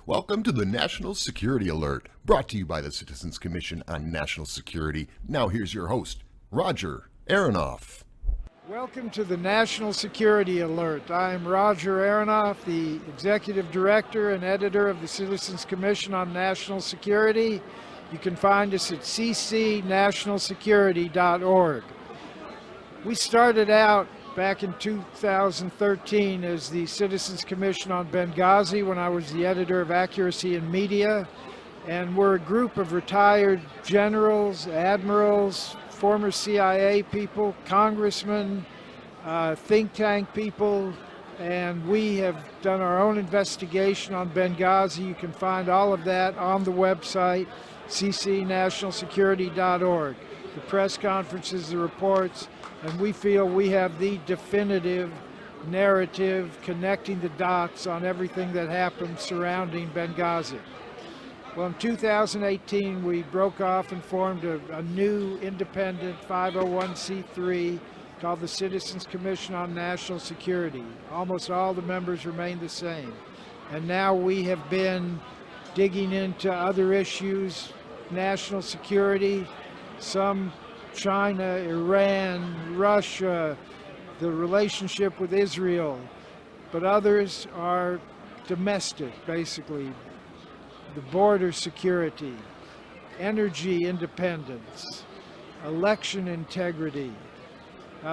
Welcome to the National Security Alert, brought to you by the Citizens Commission on National Security. Now here's your host, Roger Aronoff. Welcome to the National Security Alert. I am Roger Aronoff, the Executive Director and Editor of the Citizens Commission on National Security. You can find us at ccnationalsecurity.org. We started out back in 2013 as the Citizens Commission on Benghazi when I was the editor of Accuracy in Media, and we're a group of retired generals, admirals, former CIA people, congressmen, think tank people, and we have done our own investigation on Benghazi. You can find all of that on the website, ccnationalsecurity.org. The press conferences, the reports, and we feel we have the definitive narrative connecting the dots on everything that happened surrounding Benghazi. Well, in 2018, we broke off and formed a new independent 501c3 called the Citizens Commission on National Security. Almost all the members remain the same. And now we have been digging into other issues, national security, some China, Iran, Russia, the relationship with Israel, but others are domestic, basically. The border security, energy independence, election integrity.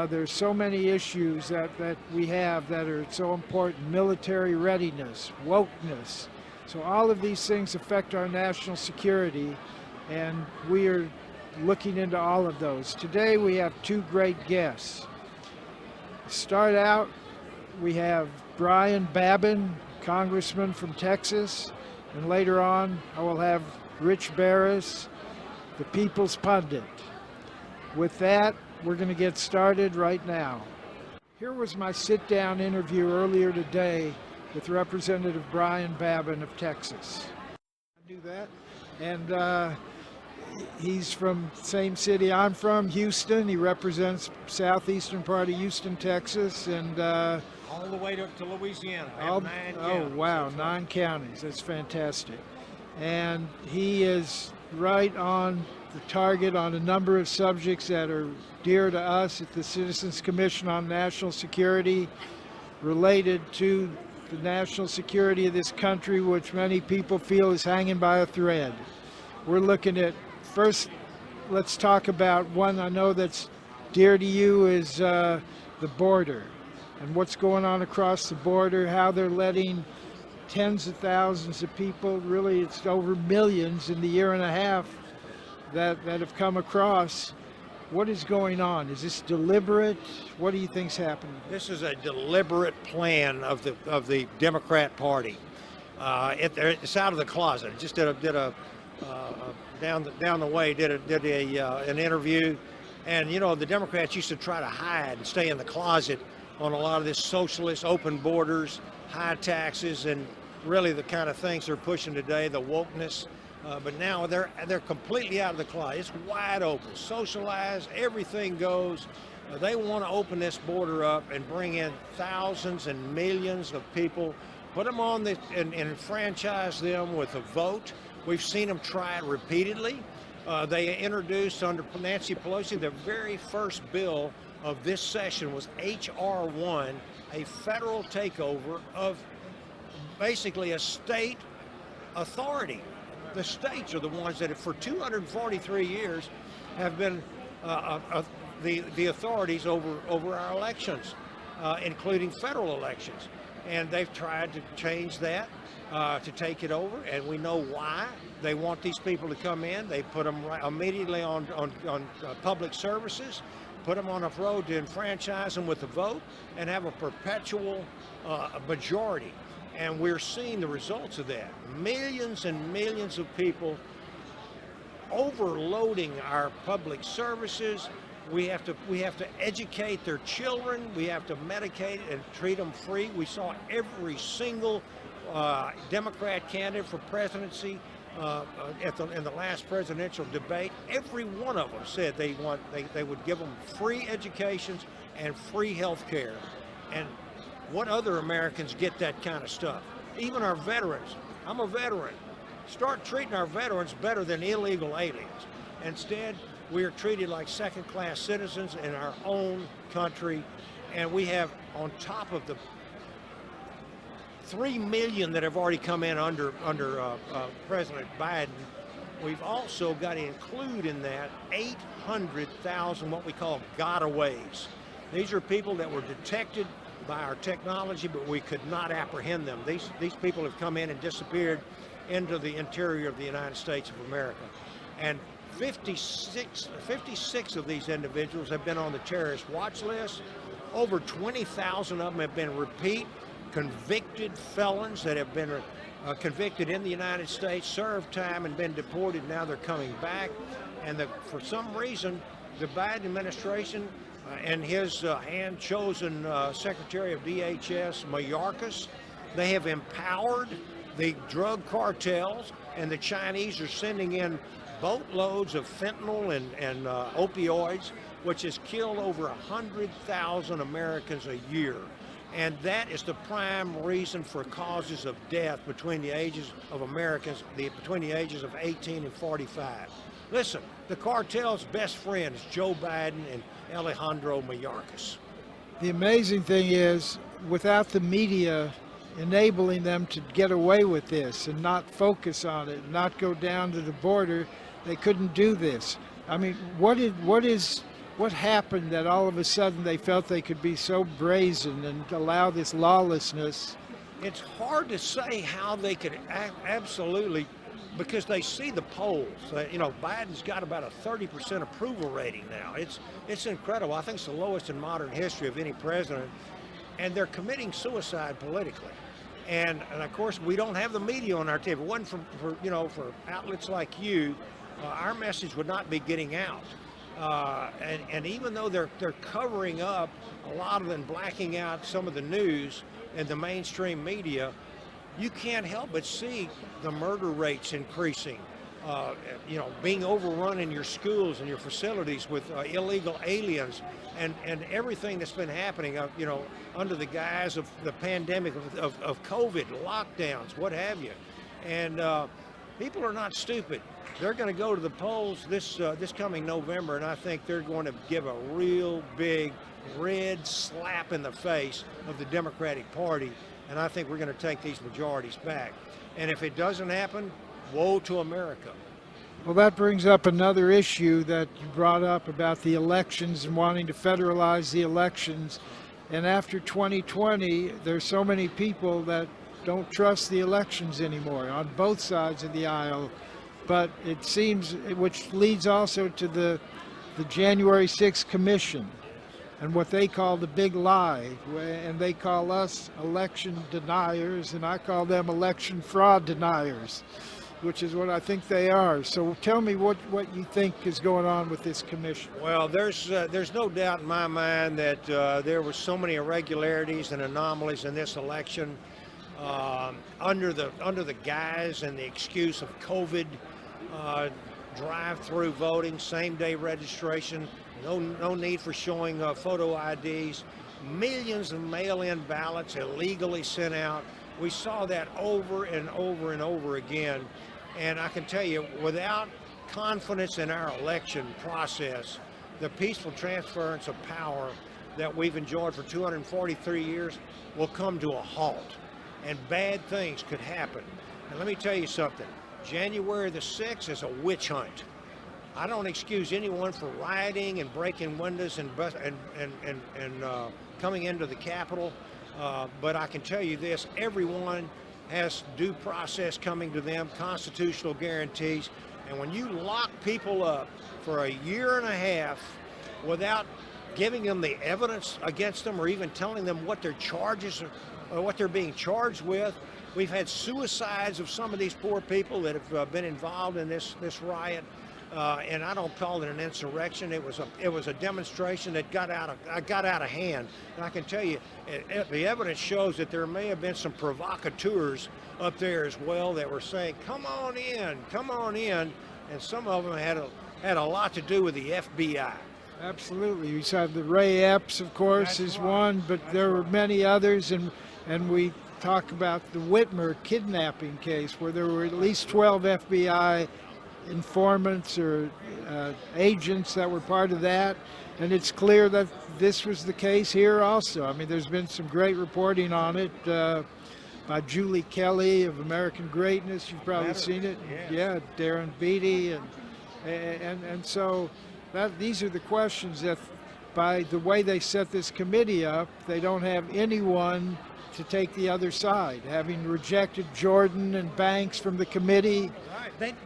There's so many issues that we have that are so important. Military readiness, wokeness. So all of these things affect our national security, and we are looking into all of those. Today we have two great guests. To start out, we have Brian Babin, congressman from Texas, and later on I will have Rich Baris, the People's Pundit. With that, we're going to get started right now. Here was my sit-down interview earlier today with Representative Brian Babin of Texas. I do that, and he's from the same city I'm from, Houston. He represents southeastern part of Houston, Texas, and all the way to Louisiana. Wow, 9 counties. That's fantastic. And he is right on the target on a number of subjects that are dear to us at the Citizens Commission on National Security, related to the national security of this country, which many people feel is hanging by a thread. We're looking at, first, let's talk about one I know that's dear to you, is the border and what's going on across the border, how they're letting tens of thousands of people, really it's over millions in the year and a half that have come across. What is going on? Is this deliberate? What do you think's happening? This is a deliberate plan of the Democrat Party. It's out of the closet. Just did a down the way did an interview, and you know the Democrats used to try to hide and stay in the closet on a lot of this socialist open borders, high taxes, and really the kind of things they're pushing today, the wokeness. But now they're completely out of the closet. It's wide open, socialized, everything goes. They want to open this border up and bring in thousands and millions of people, put them on and enfranchise them with a vote. We've seen them try it repeatedly. They introduced under Nancy Pelosi, the very first bill of this session was H.R. 1, a federal takeover of basically a state authority. The states are the ones that for 243 years have been the authorities over our elections, including federal elections. And they've tried to change that, to take it over, and we know why. They want these people to come in. They put them immediately on public services, put them on a road to enfranchise them with a vote, and have a perpetual majority. And we're seeing the results of that. Millions and millions of people overloading our public services. We have to educate their children. We have to medicate and treat them free. We saw every single Democrat candidate for presidency in the last presidential debate. Every one of them said they would give them free educations and free health care. And what other Americans get that kind of stuff? Even our veterans. I'm a veteran. Start treating our veterans better than illegal aliens. Instead, we are treated like second-class citizens in our own country, and we have, on top of the 3 million that have already come in under President Biden, we've also got to include in that 800,000 what we call gotaways. These are people that were detected by our technology, but we could not apprehend them. These people have come in and disappeared into the interior of the United States of America. And 56 of these individuals have been on the terrorist watch list. Over 20,000 of them have been repeat convicted felons that have been convicted in the United States, served time and been deported. Now they're coming back. And for some reason, the Biden administration and his hand-chosen Secretary of DHS, Mayorkas, they have empowered the drug cartels, and the Chinese are sending in boatloads of fentanyl and opioids, which has killed over 100,000 Americans a year. And that is the prime reason for causes of death between the ages of Americans, between the ages of 18 and 45. Listen, the cartel's best friend is Joe Biden and Alejandro Mayorkas. The amazing thing is, without the media enabling them to get away with this and not focus on it, not go down to the border, they couldn't do this. I mean, what happened that all of a sudden they felt they could be so brazen and allow this lawlessness? It's hard to say how they could absolutely, because they see the polls. You know, Biden's got about a 30% approval rating now. It's incredible. I think it's the lowest in modern history of any president. And they're committing suicide politically. And of course, we don't have the media on our table. If it wasn't for outlets like you, our message would not be getting out. And even though they're covering up a lot of them, blacking out some of the news and the mainstream media, you can't help but see the murder rates increasing. Being overrun in your schools and your facilities with illegal aliens, and everything that's been happening, under the guise of the pandemic of COVID, lockdowns, what have you. And people are not stupid. They're going to go to the polls this coming November, and I think they're going to give a real big red slap in the face of the Democratic Party, and I think we're going to take these majorities back. And if it doesn't happen, woe to America. Well, that brings up another issue that you brought up about the elections and wanting to federalize the elections. And after 2020, there's so many people that don't trust the elections anymore on both sides of the aisle. But it seems, which leads also to the January 6th Commission and what they call the big lie. And they call us election deniers, and I call them election fraud deniers, which is what I think they are. So tell me what you think is going on with this commission. Well, there's no doubt in my mind that there were so many irregularities and anomalies in this election under the guise and the excuse of COVID, drive-through voting, same-day registration, no need for showing photo IDs, millions of mail-in ballots illegally sent out. We saw that over and over and over again. And I can tell you, without confidence in our election process, the peaceful transference of power that we've enjoyed for 243 years will come to a halt, and bad things could happen. And let me tell you something, January the 6th is a witch hunt. I don't excuse anyone for rioting and breaking windows and coming into the Capitol, but I can tell you this, everyone has due process coming to them, constitutional guarantees, and when you lock people up for a year and a half without giving them the evidence against them or even telling them what their charges are, or what they're being charged with, we've had suicides of some of these poor people that have been involved in this riot. And I don't call it an insurrection. It was a demonstration that got out of hand. And I can tell you, the evidence shows that there may have been some provocateurs up there as well that were saying, "Come on in, come on in," and some of them had a lot to do with the FBI. Absolutely. You saw the Ray Epps, of course, is one, but there were many others, and and we talk about the Whitmer kidnapping case, where there were at least 12 FBI informants or agents that were part of that, and it's clear that this was the case here also. I mean, there's been some great reporting on it by Julie Kelly of American Greatness. You've probably seen it. Yeah, Darren Beatty, and so these are the questions that, by the way they set this committee up, they don't have anyone to take the other side, having rejected Jordan and Banks from the committee.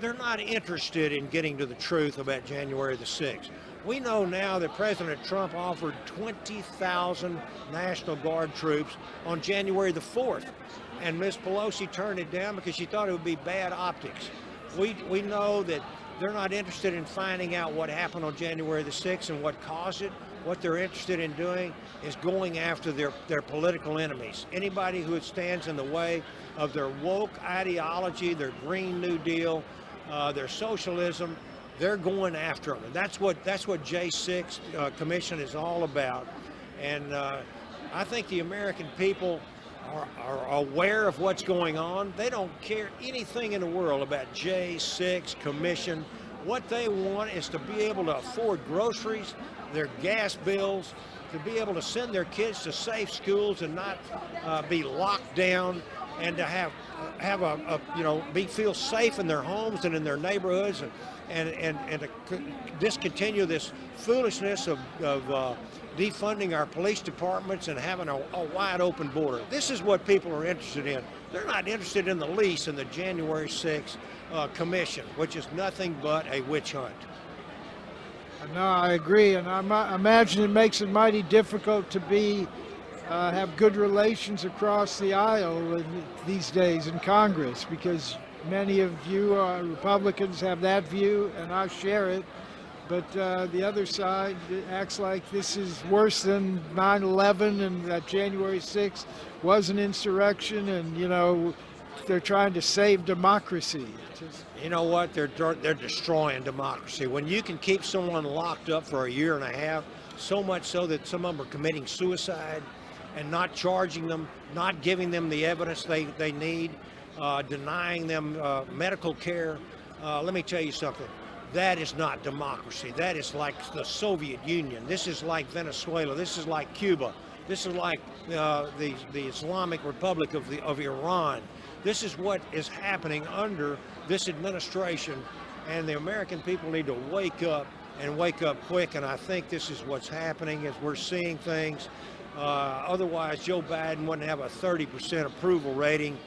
They're not interested in getting to the truth about January the 6th. We know now that President Trump offered 20,000 National Guard troops on January the 4th, and Ms. Pelosi turned it down because she thought it would be bad optics. We know that they're not interested in finding out what happened on January the 6th and what caused it. What they're interested in doing is going after their political enemies. Anybody who stands in the way of their woke ideology, their Green New Deal, their socialism, they're going after them. And that's what J6 Commission is all about. And I think the American people are aware of what's going on. They don't care anything in the world about J6 Commission. What they want is to be able to afford groceries, their gas bills, to be able to send their kids to safe schools and not be locked down, and to have feel safe in their homes and in their neighborhoods, and to discontinue this foolishness of defunding our police departments and having a wide open border. This is what people are interested in. They're not interested in the least in the January 6th commission, which is nothing but a witch hunt. No, I agree, and I imagine it makes it mighty difficult to have good relations across the aisle these days in Congress, because many of you Republicans have that view, and I share it. But the other side acts like this is worse than 9/11, and that January 6th was an insurrection, and they're trying to save democracy. You know what? They're destroying democracy. When you can keep someone locked up for a year and a half, so much so that some of them are committing suicide, and not charging them, not giving them the evidence they need, denying them medical care. Let me tell you something. That is not democracy. That is like the Soviet Union. This is like Venezuela. This is like Cuba. This is like the Islamic Republic of Iran. This is what is happening under this administration, and the American people need to wake up, and wake up quick. And I think this is what's happening as we're seeing things. Otherwise, Joe Biden wouldn't have a 30% approval rating.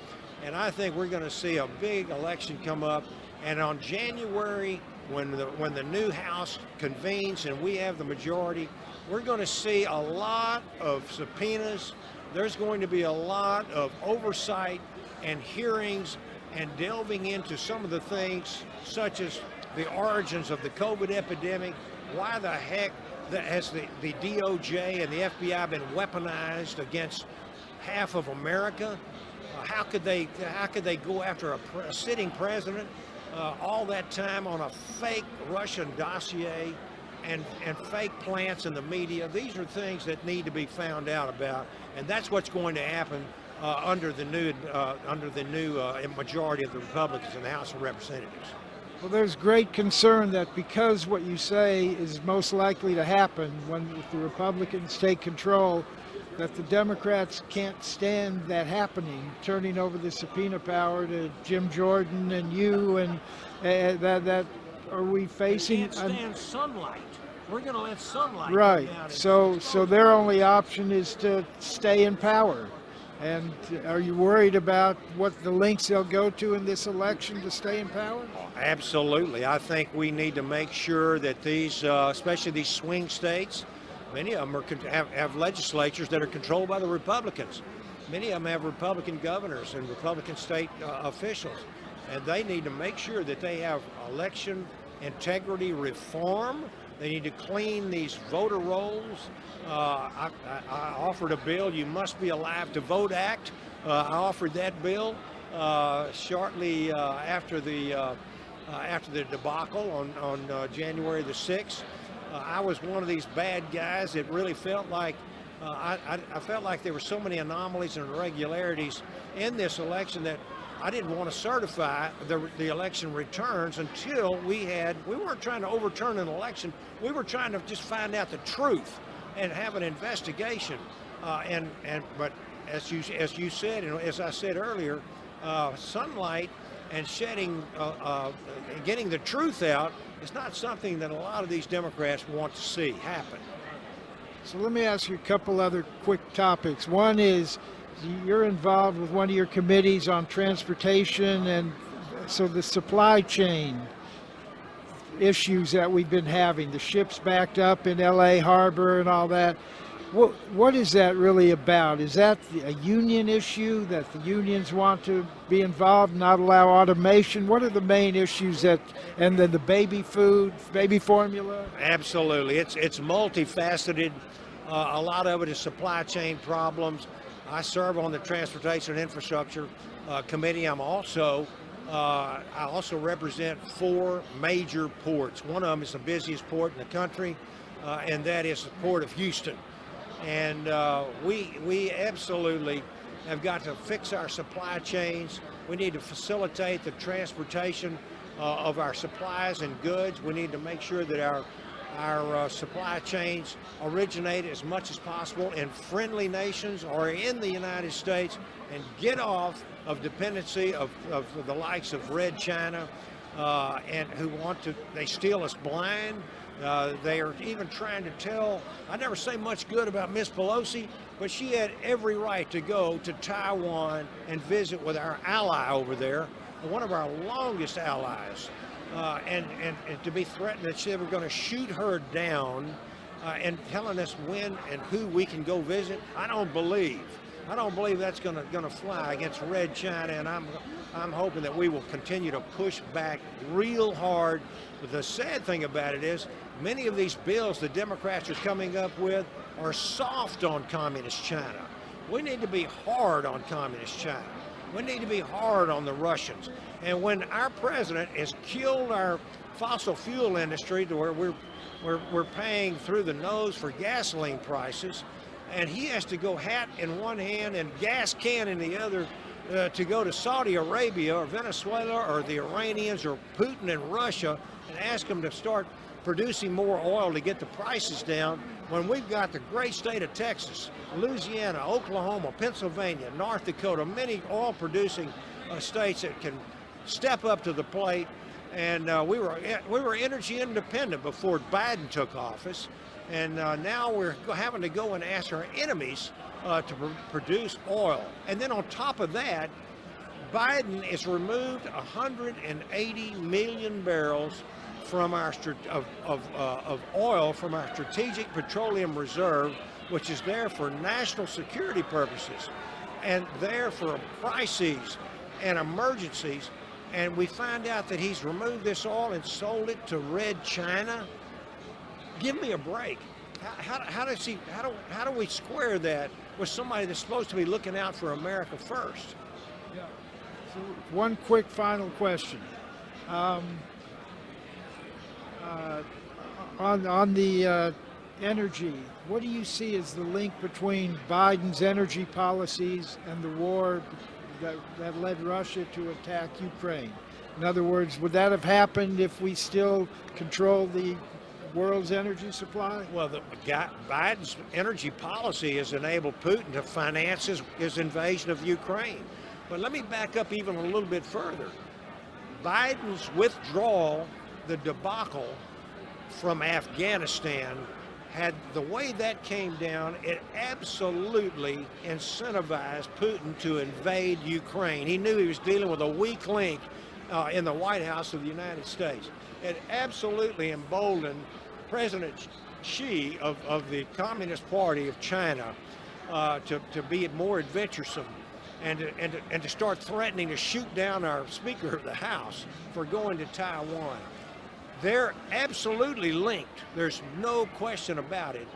And I think we're going to see a big election come up. And on January, when the new House convenes and we have the majority, we're going to see a lot of subpoenas. There's going to be a lot of oversight and hearings and delving into some of the things, such as the origins of the COVID epidemic. Why the heck has the DOJ and the FBI been weaponized against half of America? How could they go after a sitting president all that time on a fake Russian dossier and fake plants in the media? These are things that need to be found out about, and that's what's going to happen under the new majority of the Republicans in the House of Representatives. Well, there's great concern that because what you say is most likely to happen if the Republicans take control, that the Democrats can't stand that happening, turning over the subpoena power to Jim Jordan and you, and that are we facing? They can't stand sunlight. We're going to let sunlight right. come down. So their only option is to stay in power. And are you worried about what the lengths they'll go to in this election to stay in power? Absolutely. I think we need to make sure that these, especially these swing states, many of them have legislatures that are controlled by the Republicans. Many of them have Republican governors and Republican state officials. And they need to make sure that they have election integrity reform. They need to clean these voter rolls. I offered a bill, You Must Be Alive to Vote Act. I offered that bill shortly after the debacle on January the 6th. I was one of these bad guys that really felt like I felt like there were so many anomalies and irregularities in this election that I didn't want to certify the election returns until we weren't trying to overturn an election. We were trying to just find out the truth and have an investigation. But as you said, and as I said earlier, sunlight and getting the truth out is not something that a lot of these Democrats want to see happen. So let me ask you a couple other quick topics. One is you're involved with one of your committees on transportation, and so the supply chain issues that we've been having, the ships backed up in LA Harbor and all that. What is that really about? Is that a union issue that the unions want to be involved, not allow automation? What are the main issues and then the baby food, baby formula? Absolutely, it's multifaceted. A lot of it is supply chain problems. I serve on the Transportation and Infrastructure Committee. I also represent 4 major ports. One of them is the busiest port in the country, and that is the Port of Houston. And we absolutely have got to fix our supply chains. We need to facilitate the transportation of our supplies and goods. We need to make sure that our supply chains originate as much as possible in friendly nations or in the United States, and get off of dependency of the likes of Red China, and they steal us blind. They are even trying to tell, I never say much good about Miss Pelosi, but she had every right to go to Taiwan and visit with our ally over there, one of our longest allies, and to be threatened that they were going to shoot her down, and telling us when and who we can go visit. I don't believe that's going to fly against Red China, and I'm hoping that we will continue to push back real hard. But the sad thing about it is, many of these bills the Democrats are coming up with are soft on Communist China. We need to be hard on Communist China. We need to be hard on the Russians. And when our president has killed our fossil fuel industry to where we're paying through the nose for gasoline prices, and he has to go hat in one hand and gas can in the other to go to Saudi Arabia or Venezuela or the Iranians or Putin in Russia and ask them to start producing more oil to get the prices down, when we've got the great state of Texas, Louisiana, Oklahoma, Pennsylvania, North Dakota, many oil producing states that can step up to the plate. And we were energy independent before Biden took office, and now we're having to go and ask our enemies to produce oil. And then on top of that, Biden has removed 180 million barrels from our of oil from our strategic petroleum reserve, which is there for national security purposes and there for crises and emergencies. And we find out that he's removed this oil and sold it to Red China. Give me a break. How do we square that with somebody that's supposed to be looking out for America first? Yeah. So one quick final question. On the energy, what do you see as the link between Biden's energy policies and the war that led Russia to attack Ukraine? In other words, would that have happened if we still control the world's energy supply? Well, Biden's energy policy has enabled Putin to finance his invasion of Ukraine. But let me back up even a little bit further. Biden's withdrawal, the debacle from Afghanistan, the way that came down, it absolutely incentivized Putin to invade Ukraine. He knew he was dealing with a weak link in the White House of the United States. It absolutely emboldened President Xi of the Communist Party of China to be more adventuresome and to start threatening to shoot down our Speaker of the House for going to Taiwan. They're absolutely linked. There's no question about it.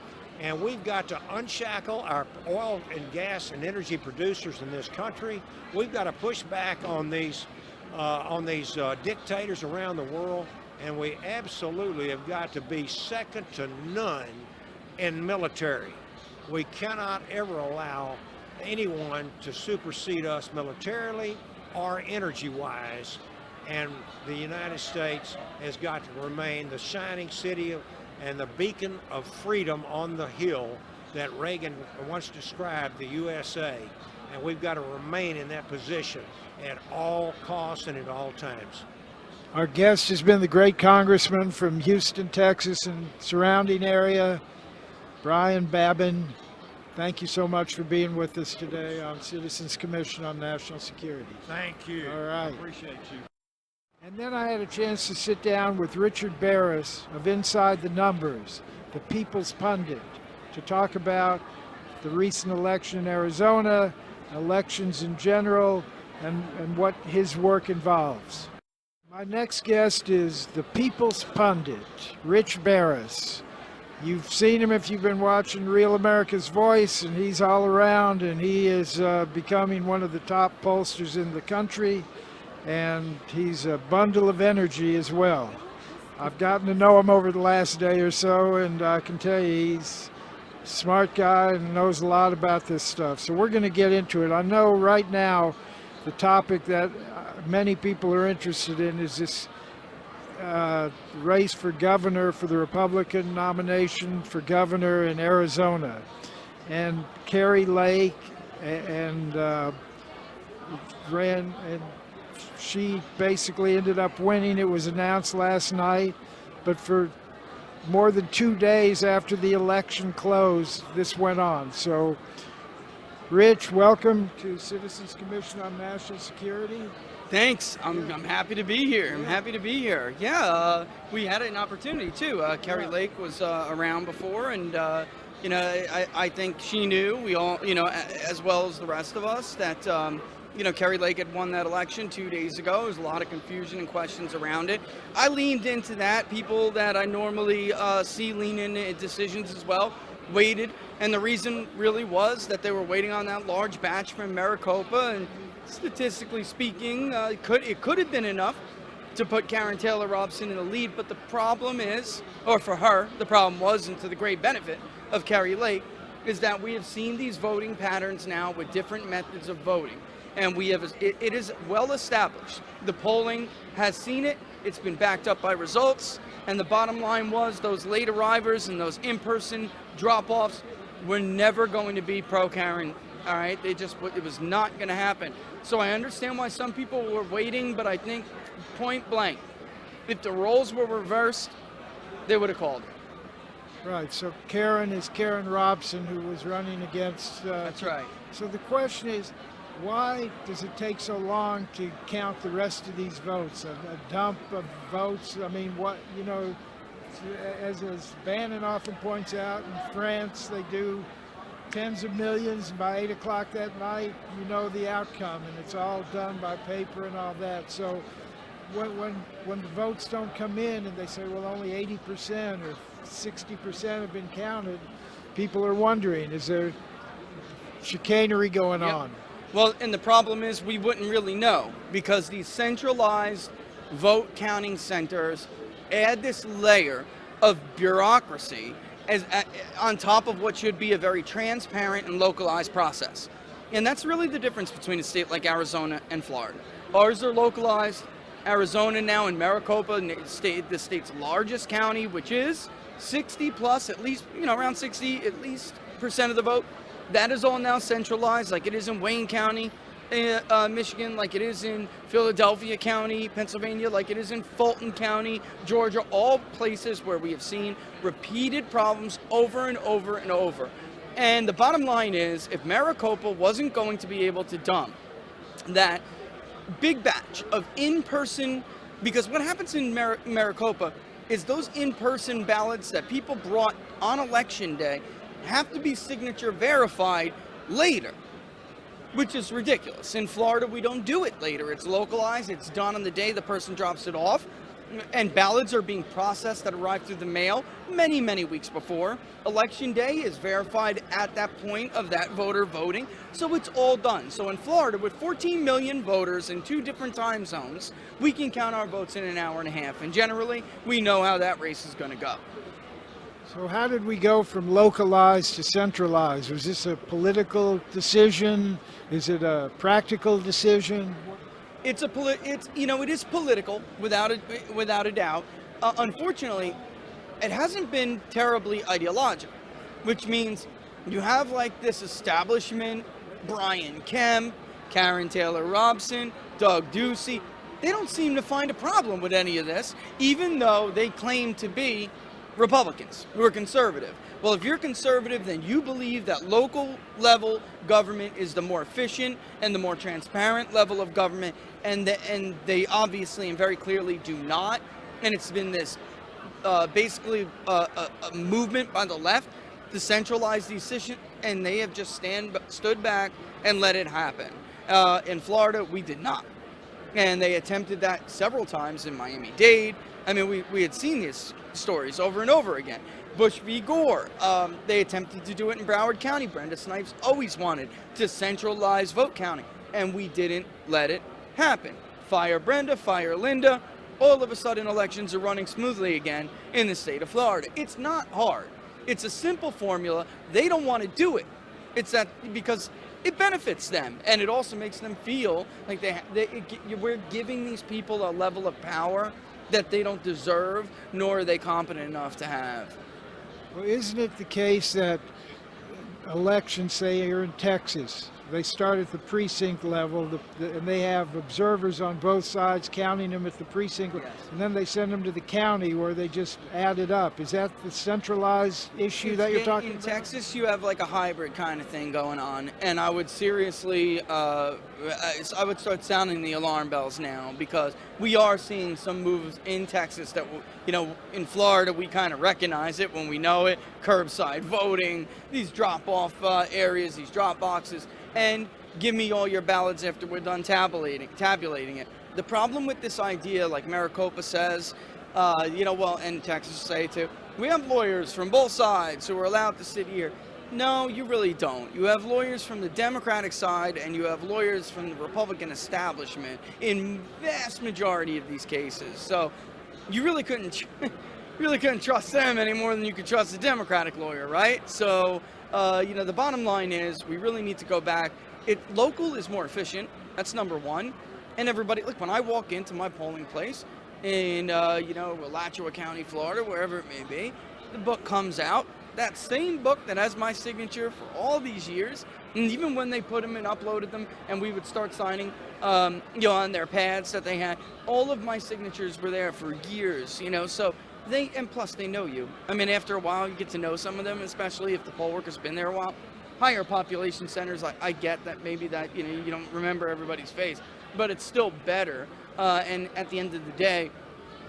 And we've got to unshackle our oil and gas and energy producers in this country. We've got to push back on these dictators around the world. And we absolutely have got to be second to none in military. We cannot ever allow anyone to supersede us militarily or energy-wise, and the United States has got to remain the shining city and the beacon of freedom on the hill that Reagan once described the USA, and we've got to remain in that position at all costs and at all times. Our guest has been the great congressman from Houston, Texas, and surrounding area, Brian Babin. Thank you so much for being with us today on Citizens Commission on National Security. Thank you. All right. I appreciate you. And then I had a chance to sit down with Richard Baris of Inside the Numbers, the People's Pundit, to talk about the recent election in Arizona, elections in general, and what his work involves. My next guest is the People's Pundit, Rich Baris. You've seen him if you've been watching Real America's Voice, and he's all around, and he is becoming one of the top pollsters in the country, and he's a bundle of energy as well. I've gotten to know him over the last day or so, and I can tell you he's a smart guy and knows a lot about this stuff. So we're going to get into it. I know right now the topic that many people are interested in is this race for governor, for the Republican nomination for governor in Arizona. And Kari Lake and ran, and she basically ended up winning. It was announced last night, but for more than 2 days after the election closed, this went on. So, Rich, welcome to Citizens Commission on National Security. Thanks. I'm happy to be here. I'm happy to be here. Yeah, we had an opportunity too. Kari Lake was around before, and you know, I think she knew, we all, you know, as well as the rest of us, that you know, Kari Lake had won that election 2 days ago. There was a lot of confusion and questions around it. I leaned into that. People that I normally see lean into decisions as well waited, and the reason really was that they were waiting on that large batch from Maricopa, and statistically speaking, it could have been enough to put Karen Taylor Robson in the lead, but the problem is, or for her, the problem was, and to the great benefit of Kari Lake, is that we have seen these voting patterns now with different methods of voting. And we have, it is well established. The polling has seen it, it's been backed up by results, and the bottom line was those late arrivers and those in-person drop-offs were never going to be pro-Karen. All right, it was not going to happen. So I understand why some people were waiting, but I think point blank, if the roles were reversed, they would have called it. Right, so Karen is Karen Robson, who was running against... That's right. So the question is, why does it take so long to count the rest of these votes? A dump of votes? I mean, what, you know, as Bannon often points out, in France, they do tens of millions, and by 8 o'clock that night, you know the outcome, and it's all done by paper and all that. So when the votes don't come in and they say, well, only 80% or 60% have been counted, people are wondering, is there chicanery going on? Well, and the problem is we wouldn't really know, because these centralized vote counting centers add this layer of bureaucracy as on top of what should be a very transparent and localized process. And that's really the difference between a state like Arizona and Florida. Ours are localized. Arizona now in Maricopa, the state's largest county, which is 60 plus, at least, you know, around 60 at least % of the vote. That is all now centralized, like it is in Wayne County, Michigan, like it is in Philadelphia County, Pennsylvania, like it is in Fulton County, Georgia, all places where we have seen repeated problems over and over and over. And the bottom line is, if Maricopa wasn't going to be able to dump that big batch of in-person, because what happens in Maricopa is those in-person ballots that people brought on election day have to be signature verified later, which is ridiculous. In Florida, we don't do it later. It's localized. It's done on the day the person drops it off. And ballots are being processed that arrive through the mail many, many weeks before. Election day is verified at that point of that voter voting. So it's all done. So in Florida, with 14 million voters in 2 different time zones, we can count our votes in an hour and a half. And generally, we know how that race is going to go. So how did we go from localized to centralized? Was this a political decision? Is it a practical decision? It is political without a doubt. Unfortunately, it hasn't been terribly ideological, which means you have like this establishment, Brian Kemp, Karen Taylor Robson, Doug Ducey. They don't seem to find a problem with any of this, even though they claim to be Republicans who are conservative. Well, if you're conservative, then you believe that local level government is the more efficient and the more transparent level of government, and they obviously and very clearly do not. And it's been this basically a movement by the left to centralize these decisions, and they have just stood back and let it happen. In Florida, we did not. And they attempted that several times in Miami-Dade. I mean, we had seen these stories over and over again. Bush v. Gore, they attempted to do it in Broward County. Brenda Snipes always wanted to centralize vote counting, and we didn't let it happen. Fire Brenda, fire Linda. All of a sudden, elections are running smoothly again in the state of Florida. It's not hard. It's a simple formula. They don't want to do it. It's that because it benefits them, and it also makes them feel like we're giving these people a level of power that they don't deserve, nor are they competent enough to have. Well, isn't it the case that elections, say here in Texas, they start at the precinct level, and they have observers on both sides counting them at the precinct, Yes. and then they send them to the county where they just add it up. Is that the centralized issue that you're talking about? In Texas, you have like a hybrid kind of thing going on, and I would seriously, I would start sounding the alarm bells now, because we are seeing some moves in Texas that, in Florida, we kind of recognize it when we know it. Curbside voting, these drop-off areas, these drop boxes, and give me all your ballots after we're done tabulating it. The problem with this idea, like Maricopa says, and Texas say too, we have lawyers from both sides who are allowed to sit here. No, you really don't. You have lawyers from the Democratic side, and you have lawyers from the Republican establishment in vast majority of these cases. So you really couldn't trust them any more than you could trust a Democratic lawyer, right? So, the bottom line is we really need to go back. Local is more efficient. That's number one. And everybody, look, when I walk into my polling place in, Alachua County, Florida, wherever it may be, the book comes out. That same book that has my signature for all these years, and even when they put them and uploaded them, and we would start signing, on their pads that they had, all of my signatures were there for years, so and plus they know you. I mean, after a while, you get to know some of them, especially if the poll worker's been there a while. Higher population centers, I get that maybe that, you don't remember everybody's face, but it's still better, and at the end of the day,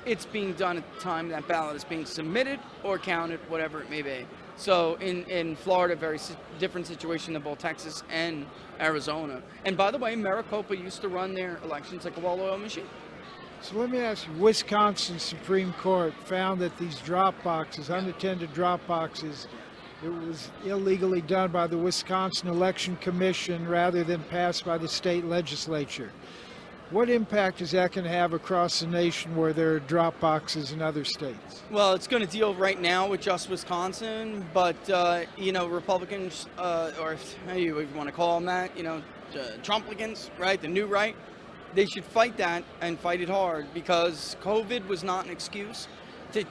it's being done at the time that ballot is being submitted or counted, whatever it may be. So in Florida, very different situation than both Texas and Arizona. And by the way, Maricopa used to run their elections like a well-oiled machine. So let me ask you, Wisconsin Supreme Court found that these drop boxes, unattended drop boxes, it was illegally done by the Wisconsin Election Commission rather than passed by the state legislature. What impact is that going to have across the nation where there are drop boxes in other states? Well, it's going to deal right now with just Wisconsin, but, Republicans, or how you want to call them that, Trumplicans, right, the new right, they should fight that and fight it hard, because COVID was not an excuse to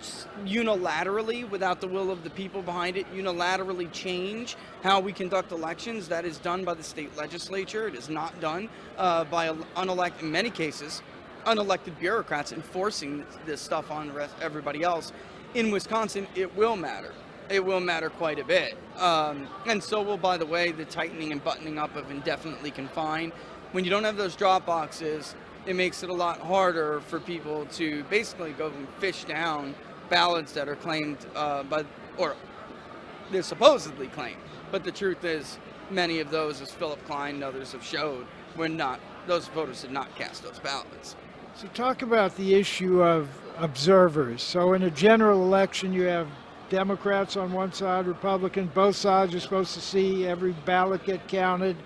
unilaterally, without the will of the people behind it, unilaterally change how we conduct elections. That is done by the state legislature. It is not done by in many cases, unelected bureaucrats enforcing this stuff on everybody else. In Wisconsin, it will matter. It will matter quite a bit. And so will, by the way, the tightening and buttoning up of indefinitely confined. When you don't have those drop boxes, it makes it a lot harder for people to basically go and fish down ballots that are claimed or they're supposedly claimed. But the truth is, many of those, as Philip Klein and others have showed, those voters did not cast those ballots. So talk about the issue of observers. So in a general election, you have Democrats on one side, Republicans, both sides are supposed to see every ballot get counted.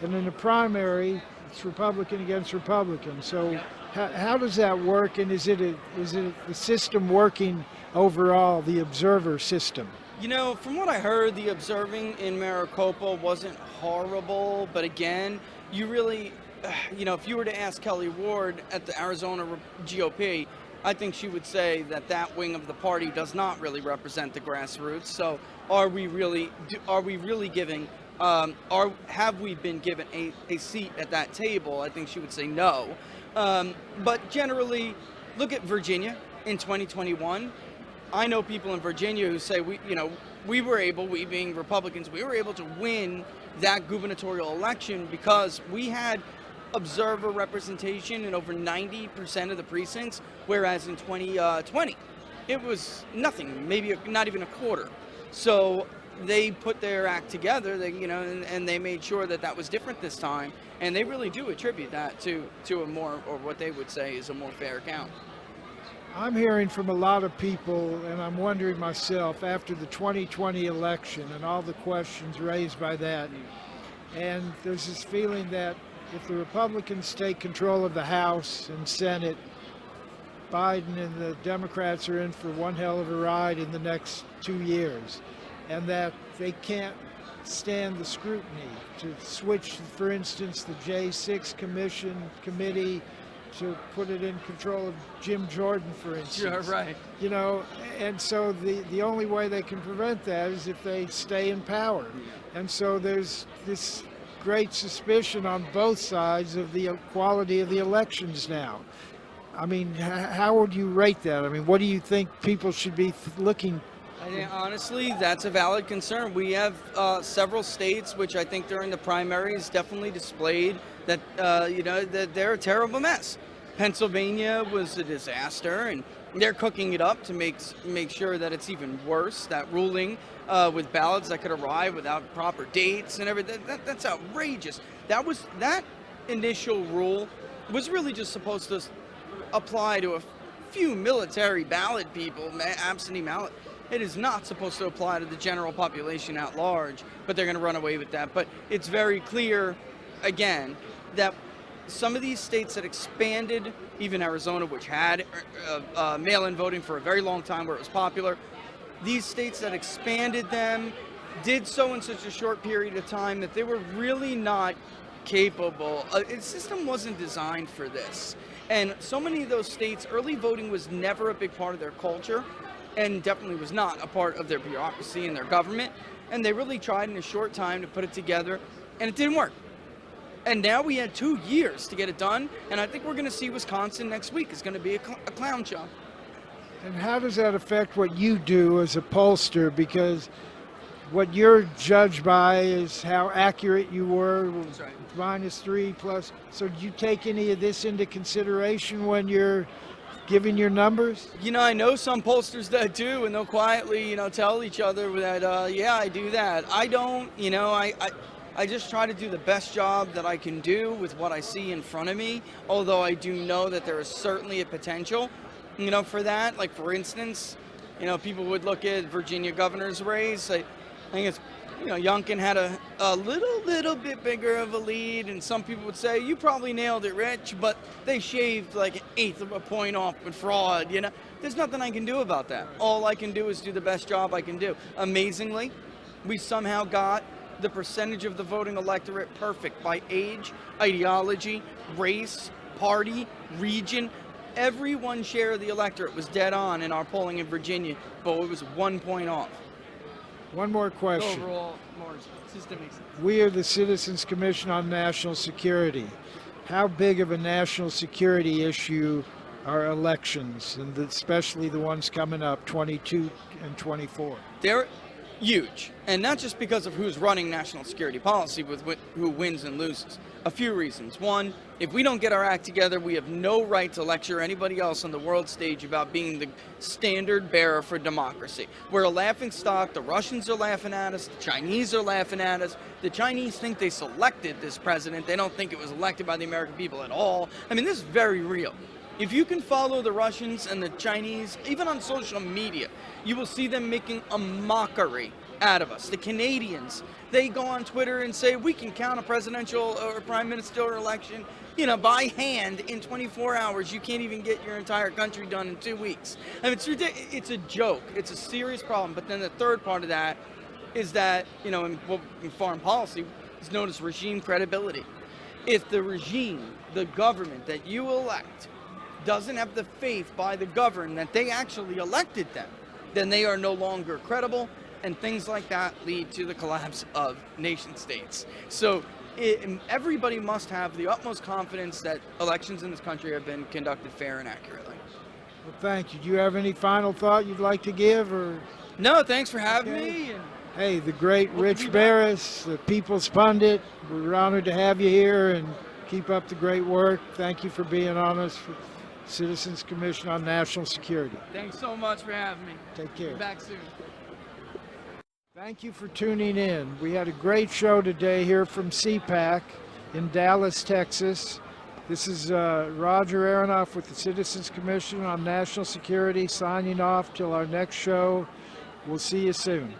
And in a primary, it's Republican against Republican. So how does that work? And is it the system working overall the observer system? You know, from what I heard, the observing in Maricopa wasn't horrible, but again, you really, you know, if you were to ask Kelly Ward at the Arizona GOP, I think she would say that that wing of the party does not really represent the grassroots. So, are we really giving? Have we been given a seat at that table? I think she would say no. But generally, look at Virginia in 2021. I know people in Virginia who say we being Republicans, we were able to win that gubernatorial election because we had observer representation in over 90% of the precincts, whereas in 2020, it was nothing, maybe not even a quarter. So they put their act together, and they made sure that that was different this time, and they really do attribute that to a more, or what they would say is a more fair count. I'm hearing from a lot of people, and I'm wondering myself, after the 2020 election and all the questions raised by that, and there's this feeling that if the Republicans take control of the House and Senate, Biden and the Democrats are in for one hell of a ride in the next 2 years, and that they can't stand the scrutiny to switch, for instance, the J6 committee to put it in control of Jim Jordan, for instance. Yeah, right. You know, and so the only way they can prevent that is if they stay in power. And so there's this great suspicion on both sides of the quality of the elections now. I mean, how would you rate that? I mean, what do you think people should be looking? I think, honestly, that's a valid concern. We have several states, which I think during the primaries definitely displayed that, that they're a terrible mess. Pennsylvania was a disaster, and they're cooking it up to make sure that it's even worse. That ruling with ballots that could arrive without proper dates and everything, that's outrageous. That initial rule was really just supposed to apply to a few military ballot people, absentee ballot. It is not supposed to apply to the general population at large, but they're going to run away with that. But it's very clear, again, that some of these states that expanded, even Arizona, which had mail-in voting for a very long time where it was popular, these states that expanded them did so in such a short period of time that they were really not capable. The system wasn't designed for this. And so many of those states, early voting was never a big part of their culture, and definitely was not a part of their bureaucracy and their government. And they really tried in a short time to put it together, and it didn't work. And now we had 2 years to get it done, and I think we're going to see Wisconsin next week. It's going to be a clown show. And how does that affect what you do as a pollster? Because what you're judged by is how accurate you were, That's right. -3 plus. So do you take any of this into consideration when you're giving your numbers? You know, I know some pollsters that do, and they'll quietly, tell each other that, yeah, I do that. I don't, I just try to do the best job that I can do with what I see in front of me, although I do know that there is certainly a potential, for that. Like, for instance, people would look at Virginia governor's race. I think it's, Youngkin had a little bit bigger of a lead, and some people would say, you probably nailed it, Rich, but they shaved like 1/8 of a point off with fraud, There's nothing I can do about that. All I can do is do the best job I can do. Amazingly, we somehow got the percentage of the voting electorate perfect by age, ideology, race, party, region. Every one share of the electorate was dead on in our polling in Virginia, but it was 1 point off. One more question. Overall margin. Systemic. We are the Citizens Commission on National Security. How big of a national security issue are elections, and especially the ones coming up, 22 and 24? They're huge, and not just because of who's running national security policy with who wins and loses. A few reasons. One, if we don't get our act together, we have no right to lecture anybody else on the world stage about being the standard bearer for democracy. We're a laughing stock. The Russians are laughing at us. The Chinese are laughing at us. The Chinese think they selected this president. They don't think it was elected by the American people at all. I mean, this is very real. If you can follow the Russians and the Chinese, even on social media, you will see them making a mockery out of us. The Canadians, they go on Twitter and say, we can count a presidential or prime minister election by hand in 24 hours. You can't even get your entire country done in 2 weeks. I mean, it's ridiculous. It's a joke. It's a serious problem. But then the third part of that is that, in foreign policy, is known as regime credibility. If the regime, the government that you elect, doesn't have the faith by the governed that they actually elected them, then they are no longer credible, and things like that lead to the collapse of nation states. So everybody must have the utmost confidence that elections in this country have been conducted fair and accurately. Well, thank you. Do you have any final thought you'd like to give? Or No, thanks for having me. And hey, the great Rich Baris, the People's Pundit, we're honored to have you here, and keep up the great work. Thank you for being on us for Citizens Commission on National Security. Thanks so much for having me. Take care. Be back soon. Thank you for tuning in. We had a great show today here from CPAC in Dallas, Texas. This is Roger Aronoff with the Citizens Commission on National Security signing off till our next show. We'll see you soon.